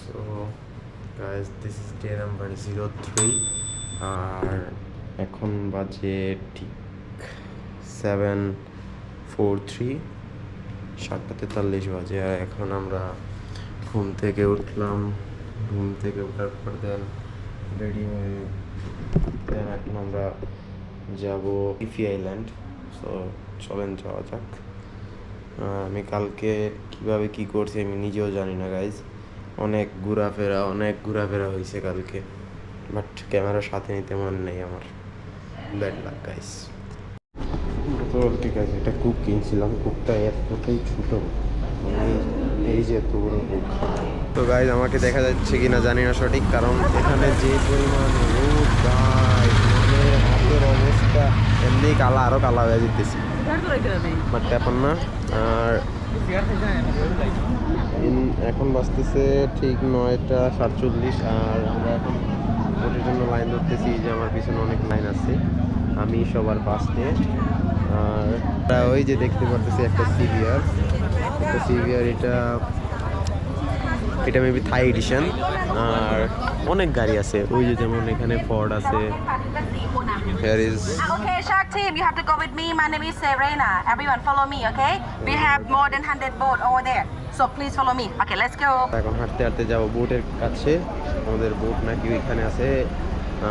So guys, this is day number 03 আর এখন বাজে ঠিক 7:43 7:43 বাজে। আর এখন আমরা ঘুম থেকে উঠলাম। ঘুম থেকে ওঠার পর রেডি হয়ে এখন আমরা যাব ইফি আইল্যান্ড। সো চলেন যাওয়া যাক। আমি কালকে কিভাবে কি করছি আমি নিজেও জানি না গাইজ। অনেক ঘোরাফেরা হয়েছে কালকে, বাট ক্যামেরার সাথে নিতে মনে নেই আমার। Bad luck guys. তো ঠিক আছে, এটা কুক কিনছিলাম। কুকটা এতটাই ছোটো, এই যে এত বড় কুক। তো গাইজ আমাকে দেখা যাচ্ছে কিনা জানি না সঠিক, কারণ এখানে যে পরিমাণ রোদ গাইজ, মানে হাতের অবস্থা এমনি আরও কালা হয়ে যেতেছি, বাট ব্যাপার না। আর এখন বাজতেছে ঠিক 9:47 আর আমরা এখন ভোটের জন্য লাইন ধরতেছি। যে আমার পিছনে অনেক লাইন আছে, আমি সবার ফার্স্টে। আর ওই যে দেখতে পারতেছি একটা সিভিআর, এটা মেবি থাই এডিশন। আর অনেক গাড়ি আছে, ওই যে যেমন এখানে ফর্ড আছে। Here is Okay, Shark Team, you have to go with me. My name is Serena. Everyone follow me, okay? We have more than 100 boat over there. So please follow me. Okay, let's go. এখন হাঁটতে হাঁটতে যাবো বোটের কাছে। আমাদের boat নাকি ওইখানে আছে।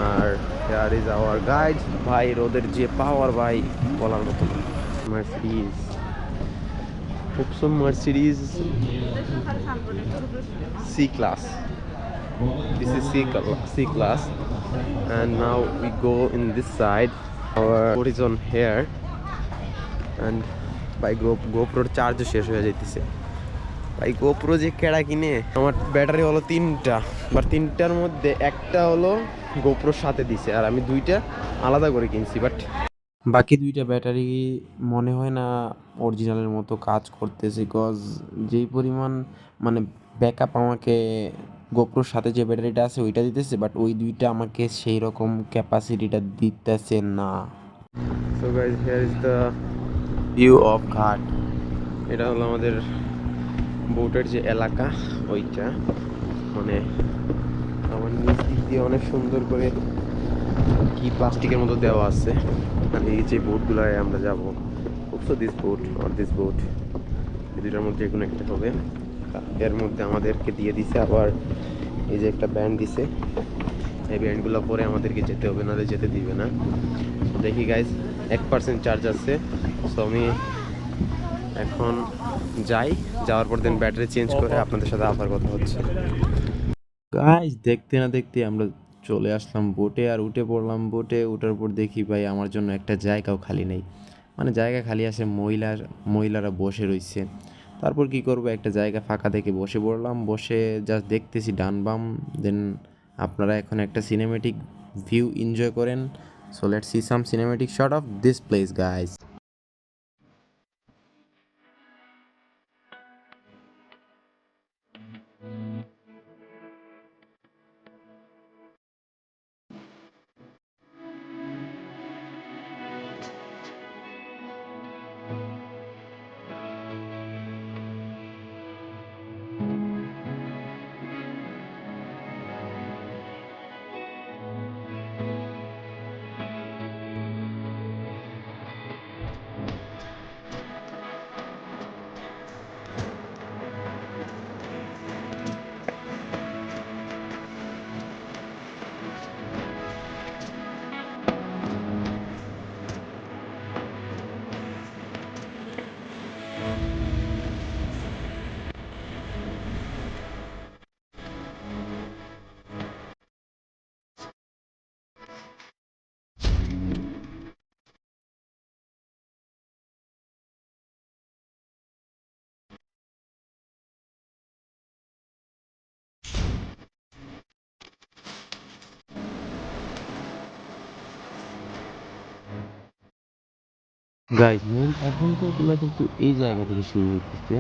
আর here is our guide। ভাই রোদের যে পাওয়ার ভাই বলার মতো না। Mercedes C class. This is C class, and now we go in this side. Our boat is on here, and by GoPro charge শেষ হয়ে যাইতেছে। ভাই GoPro যে কেডা কিনে, আমার ব্যাটারি হলো 3টা, বাট 3টার মধ্যে একটা হলো GoProর সাথে দিছে, আর আমি 2টা আলাদা করে কিনছি। বাট বাকি 2টা ব্যাটারি মনে হয় না অরিজিনালের মতো কাজ করতেছে, বিকজ যেই পরিমাণ মানে ব্যাকআপ আমাকে গোপ্রোর সাথে যে ব্যাটারিটা আছে ওইটা দিতেছে, বাট ওই 2টা আমাকে সেই রকম ক্যাপাসিটিটা দিতেছে না। So guys, here is the view of ঘাট। এটা হলো আমাদের বোটের যে এলাকা, ওইটা মানে আমার নিচ দিক দিয়ে অনেক সুন্দর করে কি প্লাস্টিকের মতো দেওয়া আছে। আর এই যে বোটগুলোয় আমরা যাবো, this boat or this boat, এই দুটার মধ্যে কোনো একটা হবে। এর মধ্যে আমাদেরকে দিয়ে দিছে আবার এই যে একটা ব্যান্ড দিছে, এই ব্যান্ডগুলো পরে আমাদেরকে যেতে হবে, নাহলে যেতে দিবে না। দেখি গাইজ, 1% চার্জ আছে। সো আমি এখন যাওয়ার পর ব্যাটারি চেঞ্জ করে আপনাদের সাথে আবার কথা হচ্ছে। গাইজ দেখতে না দেখতে আমরা চলে আসলাম বোটে, আর উঠে পড়লাম বোটে। ওঠার পর দেখি ভাই আমার জন্য একটা জায়গাও খালি নেই, মানে জায়গা খালি আছে, মহিলারা বসে রয়েছে। তারপর কি করব, একটা জায়গা ফাঁকা দেখে বসে পড়লাম। বসে জাস্ট দেখতেছি ডান বাম। দেন আপনারা এখন একটা সিনেমেটিক ভিউ এনজয় করেন। So let's see some cinematic shot of this place guys. Guys মূল অ্যাডভেঞ্চারগুলো কিন্তু এই জায়গা থেকে শুরু হইতেছে।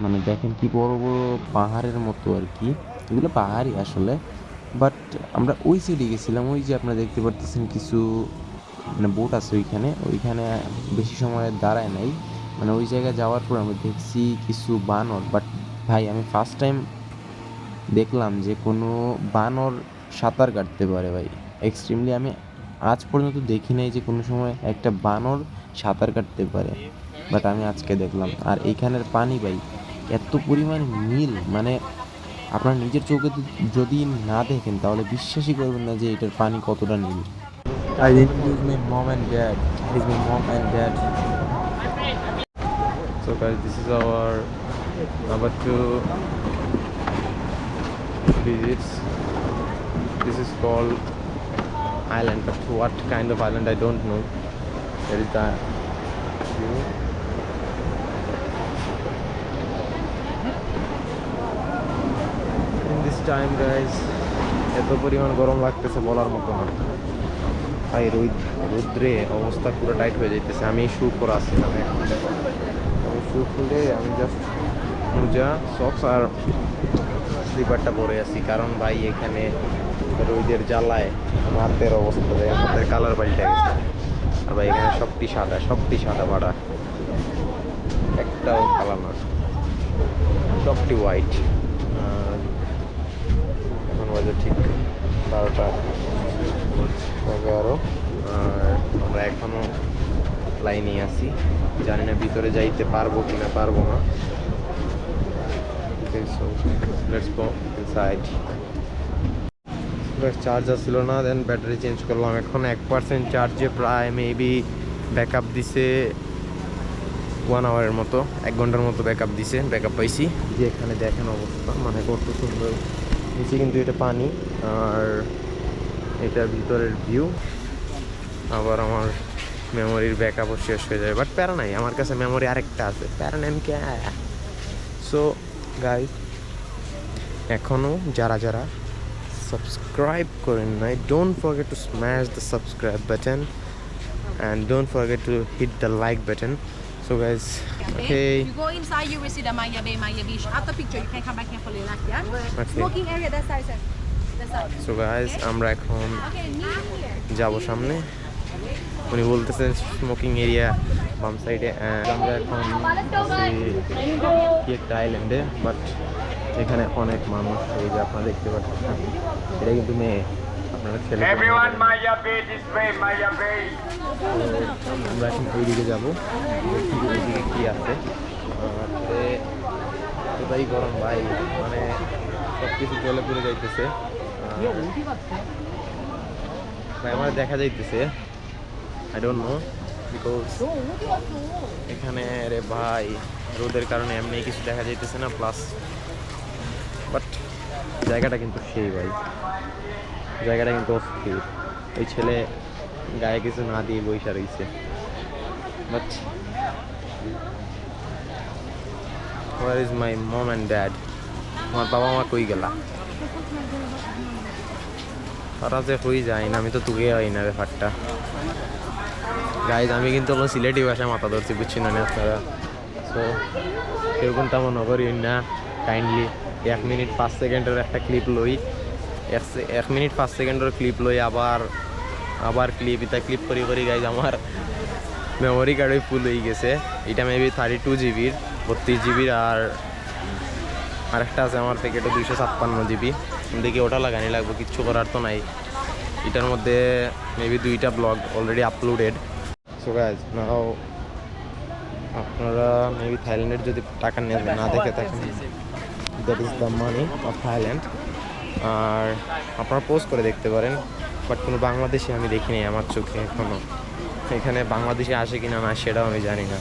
মানে দেখেন কি বড় বড় পাহাড়ের মতো আর কি, এগুলো পাহাড়ই আসলে। বাট আমরা ওই সাইডে গেছিলাম, ওই যে আপনারা দেখতে পারতেছেন কিছু মানে বোট আছে ওইখানে বেশি সময় দাঁড়ায় নাই। মানে ওই জায়গায় যাওয়ার পর আমরা দেখছি কিছু বানর। বাট ভাই আমি ফার্স্ট টাইম দেখলাম যে কোনো বানর সাঁতার কাটতে পারে ভাই। এক্সট্রিমলি আমি আজ পর্যন্ত দেখি নাই যে কোনো সময় একটা বানর সাঁতার কাটতে পারে, বাট আমি আজকে দেখলাম। আর এইখানের পানি ভাই এত পরিমাণ নীল, মানে আপনার নিজের চোখে যদি না দেখেন তাহলে বিশ্বাসই করবেন না যে এটার পানি কতটা নীল। I introduce my mom and dad. He's my mom and dad. So guys, this is our number 2 visits. This is called island, but what kind of island I don't know. There is the view. In this time guys, এত পরিমাণ গরম লাগতেছে বলার মতো না ভাই। রৌদ্রে অবস্থা পুরো টাইট হয়ে যাইতেছে। আমি শু পরে আসছিলাম, এখন দেখো আমি শু খুলে আমি জাস্ট মোজা, সক্স আর স্লিপারটা পরে আছি, কারণ ভাই এখানে রোদের জ্বালায় আমার হাতের অবস্থা যায়, হাতের কালার পাল্টে গেছে। আর ভাই এখানে সবটি সাদা বাড়া, একটাও কালার না, সবটি হোয়াইট। এখন বাজে ঠিক 12:11, আর আমরা এখনো লাইনে আছি। জানি না ভিতরে যাইতে পারবো কিনা পারবো না। Okay, so let's go inside. Charger ছিল না, দেন ব্যাটারি চেঞ্জ করলাম। এখন 1% চার্জে প্রায় মেবি ব্যাকআপ দিছে 1 আওয়ারের মতো, 1 ঘন্টার মতো ব্যাকআপ দিছে, ব্যাকআপ পাইছি। যে এখানে দেখেন অবস্থা, মানে কত সুন্দর। নিচে কিন্তু এটা পানি, আর এটার ভিতরের ভিউ। আবার আমার মেমোরির ব্যাকআপও শেষ হয়ে যায়, বাট প্যারা নাই, আমার কাছে মেমোরি আরেকটা আছে, প্যারা নেম কে। সো গাইস, এখনও যারা যারা সাবস্ক্রাইব করেন নাই, don't forget to smash the subscribe button and don't forget to hit the like button. So guys, okay, You go inside, you will see the Maya Bay, Maya Beach. After picture, you can come back here for relax, yeah? Okay. Smoking area, that side, sir. That side. so guys, আমরা এখন Okay, near here. যাব সামনে। উনি বলতেছেন smoking area বাম সাইডে। আমরা এখন আছি কি একটা আইল্যান্ডে, বাট এখানে অনেক মানুষ, এই যে আপনারা দেখতে পাচ্ছেন, এটা কিন্তু মেয়ে, আপনারা ছেলে। Everyone, Maya Bay this way, Maya Bay. আমরা এখন ওইদিকে যাবো, ওইদিকে কি আছে। এতটাই গরম ভাই, মানে সব কিছু জলে পড়ে যাইতেছে ভাই, আমার দেখা যাইতেছে। আই ডোন্ট নো, বিকজ এখানে রে ভাই রোদের কারণে এমনি কিছু দেখা যাইতেছে না, প্লাস বাট জায়গাটা কিন্তু সেই ভাই, জায়গাটা কিন্তু অস্থির। ওই ছেলে গায়ে কিছু না দিয়ে বইসা রয়েছে, but where is my mom and dad? আমার বাবা মা কই গেলা? তারা যে হয়ে যায় না, আমি তো তুগে হয় না ব্যাপারটা। গাইজ, আমি কিন্তু হলো সিলেটি ভাষায় মাথা ধরছি, বুঝছি না আপনারা। সো এরকম তেমন নগরী না, কাইন্ডলি 1 মিনিট 5 সেকেন্ডের একটা ক্লিপ লই, 1 মিনিট 5 সেকেন্ডের ক্লিপ লই, আবার ক্লিপ করি গাইজ আমার মেমোরি কার্ডই ফুল হয়ে গেছে। এটা মেবি 32 জিবির, 32 জিবির, আর আরেকটা আছে আমার থেকে, এটা 256 জিবি। দেখি ওটা লাগানি লাগবে, কিচ্ছু করার তো নাই। এটার মধ্যে মেবি 2টা blog already uploaded. So guys, now আপনারা মেবি থাইল্যান্ডের যদি টাকা না দেখে থাকেন, that is the money of Thailand. আর আপনারা পোস্ট করে দেখতে পারেন, বাট কোনো বাংলাদেশি আমি দেখিনি আমার চোখে এখনও। এখানে বাংলাদেশি আসে কিনা না সেটাও আমি জানি না,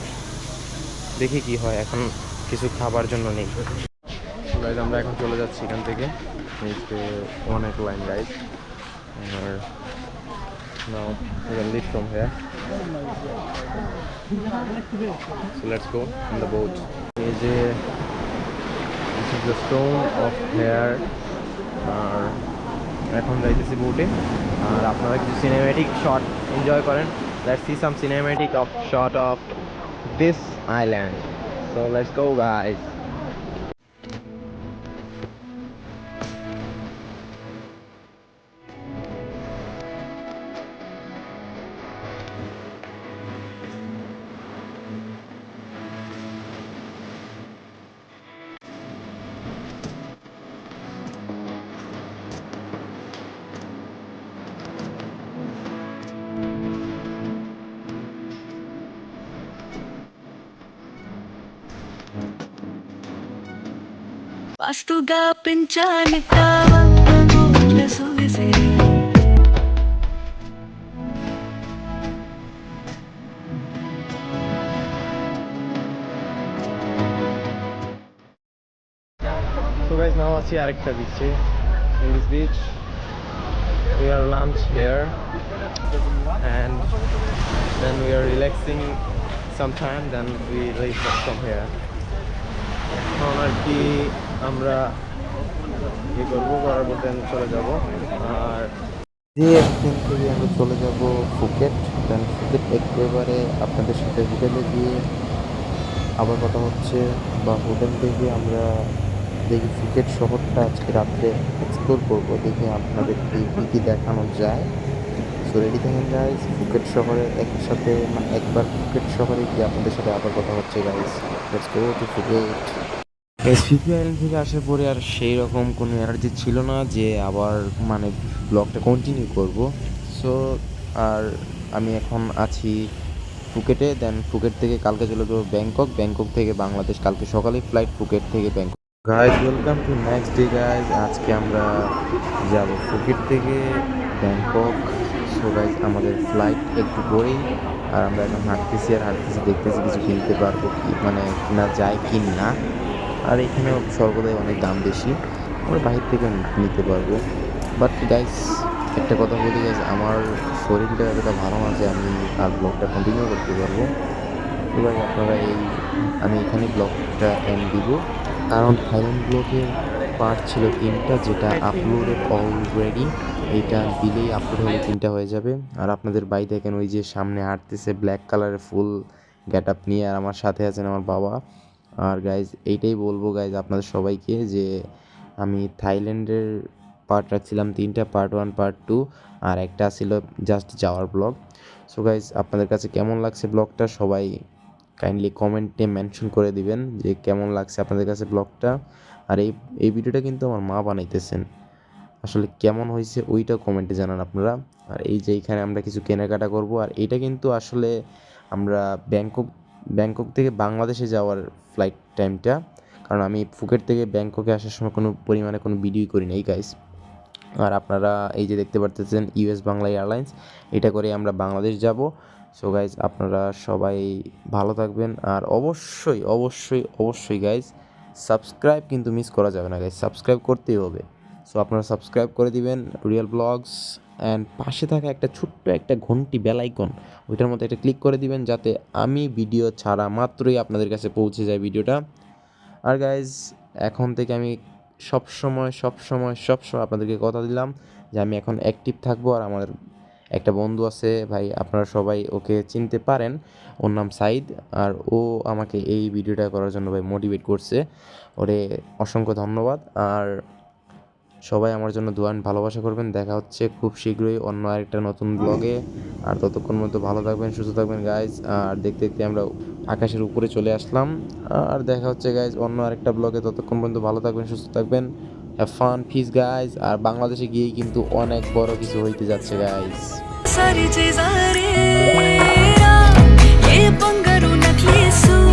দেখি কি হয়। এখন কিছু খাবার জন্য নেই গাইজ, আমরা এখন চলে যাচ্ছি এখান থেকে। অনেক লাইন গাইজ, আর now we can leave from here, so let's go in the boat. This is the stone of here, আর এখন যাইতেছি বোটে। আর আপনারা কিছু সিনেম্যাটিক শট এনজয় করেন। Let's see some cinematic shot of this island. So let's go guys. Pastuga pincanitawa Bukla suise So guys, now আছি আরেকটা বিচে. In this beach we are lunch here and then we are relaxing some time, then we leave from here. এখন আর কি আমরা করার পর then চলে যাব. আর যে একদিন থেকে আমরা চলে যাব ফুকেট, দেন ফুকেট একেবারে আপনাদের সাথে হোটেলে গিয়ে আবার কথা হচ্ছে, বা হোটেল থেকে আমরা দেখি ফুকেট শহরটা আজকে রাত্রে এক্সপ্লোর করবো, দেখে আপনাদেরকে কী কী দেখানো যায়। সো রেডি থাকেন গাইজ, ফুকেট শহরে একসাথে মানে একবার ফুকেট শহরে গিয়ে আপনাদের সাথে আবার কথা হচ্ছে guys. Let's go to Phuket. SPP island থেকে আসার পরে আর সেই রকম কোনো এনার্জি ছিল না যে আবার মানে ব্লগটা কন্টিনিউ করব। সো আর আমি এখন আছি ফুকেটে, দেন ফুকেট থেকে কালকে চলে যাবো ব্যাংকক, ব্যাংকক থেকে বাংলাদেশ, কালকে সকালে ফ্লাইট ফুকেট থেকে Bangkok. Guys welcome to next day guys, আজকে আমরা যাব ফুকেট থেকে ব্যাংকক। সো গাইজ আমাদের ফ্লাইট একটু পরেই, আর আমরা এখন হাঁটতেছি আর হাঁটতেছি, দেখতেছি কিছু কিনতে পারবো কি মানে কিনা যায় কি না। আর এখানেও সর্বদাই অনেক দাম বেশি, আমরা বাহির থেকে নিতে পারবো। বাট গাইজ একটা কথা বলি গাইজ, আমার শরীরটা এতটা ভালো না যে আমি আর ব্লগটা কন্টিনিউ করতে পারবো। তো গাইজ আপনারা আমি এখানে ব্লগটা এন্ড দিব, কারণ থাইল্যান্ড ব্লগের পার্ট ছিল 3টা, যেটা আপলোডেড অলরেডি। এইটা দিলেই আপলোড হলে 3টা হয়ে যাবে। আর আপনাদের ভাই দেখেন ওই যে সামনে হাঁটতেছে ব্ল্যাক কালারের ফুল গেট আপ নিয়ে, আর আমার সাথে আছেন আমার বাবা। আর গাইজ এইটাই বলবো গাইজ আপনাদের সবাইকে যে আমি থাইল্যান্ডের পার্ট রাখছিলাম 3টা, পার্ট 1, পার্ট 2, আর একটা ছিল জাস্ট যাওয়ার ব্লগ। সো গাইজ আপনাদের কাছে কেমন লাগছে ব্লগটা সবাই কাইন্ডলি কমেন্টে মেনশন করে দিবেন যে কেমন লাগছে আপনাদের কাছে ব্লগটা। আর এই ভিডিওটা কিন্তু আমার মা বানাইতেছেন, আসলে কেমন হয়েছে ওইটা কমেন্টে জানান আপনারা। আর এই যে এইখানে আমরা কিছু কেনাকাটা করব, আর এটা কিন্তু আসলে আমরা ব্যাংকক থেকে বাংলাদেশে যাওয়ার ফ্লাইট টাইমটা, কারণ আমি ফুকেট থেকে ব্যাংককে আসার সময় কোনো পরিমাণে কোনো ভিডিওই করি নাই গাইস। আর আপনারা এই যে দেখতে পারতেছেন ইউএস বাংলা এয়ারলাইন্স, এটা করে আমরা বাংলাদেশ যাব। সো গাইজ আপনারা সবাই ভালো থাকবেন, আর অবশ্যই অবশ্যই অবশ্যই গাইজ সাবস্ক্রাইব কিন্তু মিস করা যাবে না গাইজ, সাবস্ক্রাইব করতেই হবে। সো আপনারা সাবস্ক্রাইব করে দিবেন রিয়েল ব্লগস, অ্যান্ড পাশে থাকা একটা ছোট্ট একটা ঘন্টি বেল আইকন, ওইটার মধ্যে একটা ক্লিক করে দিবেন যাতে আমি ভিডিও ছাড়া মাত্রই আপনাদের কাছে পৌঁছে যায় ভিডিওটা। আর গাইজ এখন থেকে আমি সবসময় আপনাদেরকে কথা দিলাম যে আমি এখন অ্যাক্টিভ থাকবো। আর আমার একটা বন্ধু আছে ভাই, আপনারা সবাই ওকে চিনতে পারেন, ওর নাম সাইদ, আর ও আমাকে এই ভিডিওটা করার জন্য ভাই মোটিভেট করছে, ওরে অসংখ্য ধন্যবাদ। আর সবাই আমার জন্য দোয়ান ভালোবাসা করবেন। দেখা হচ্ছে খুব শীঘ্রই অন্য আরেকটা নতুন ব্লগে, আর ততক্ষণ মতো ভালো থাকবেন, সুস্থ থাকবেন গাইজ। আর দেখতে দেখতে আমরা আকাশের উপরে চলে আসলাম, আর দেখা হচ্ছে গাইজ অন্য আরেকটা ব্লগে। ততক্ষণ পর্যন্ত ভালো থাকবেন, সুস্থ থাকবেন, হ্যাভ ফান, পিস গাইজ। আর বাংলাদেশে গিয়েই কিন্তু অনেক বড় কিছু হইতে যাচ্ছে গাইজ। सारी चीज़ रे ये पंगरू नकली सू